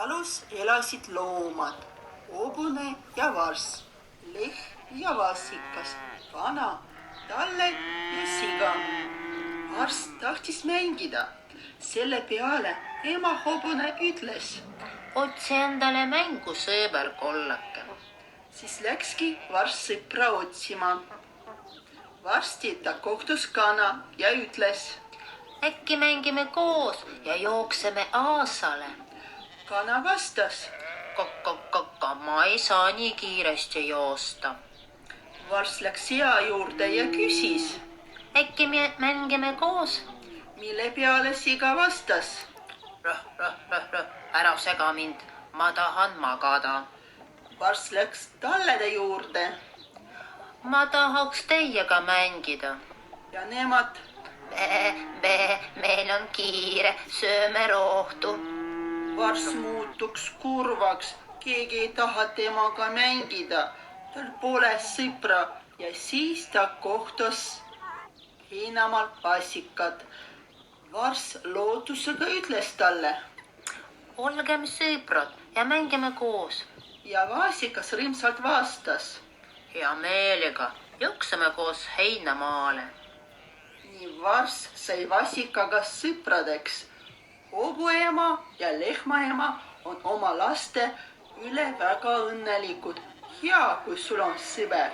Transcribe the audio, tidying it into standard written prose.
talus elasid loomad, hobune ja varss, lehm ja vasikas, kana, talle ja siga. Varss tahtis mängida. Selle peale ema hobune ütles. Otsi endale mängu, sõber kollake. Siis läkski varss sõpra otsima. Varsti ta kohtus kana ja ütles. Äkki mängime koos ja jookseme aasale. Kana vastas. Kokka, ma ei saa nii kiiresti joosta. Varss läks sea juurde ja küsis. Äkki me mängime koos? Mille peale siga vastas. Ära sega mind, ma tahan magada. Varss läks tallede juurde. Ma tahaks teiega mängida. Ja nemad. Meil on kiire, sööme rohtu. Varss muutuks kurvaks, keegi ei taha temaga mängida. Tal pole sõpra ja siis ta kohtus heinamaal vasikat. Varss lootusega ütles talle. Olgem sõbrad ja mängime koos. Ja vasikas rõõmsalt vastas. Hea meelega, jookseme koos heinamaale. Nii varss sai vasikaga sõpradeks. Hobuema ja lehmaema on oma laste üle väga õnnelikud. Hea, kui sul on sõber.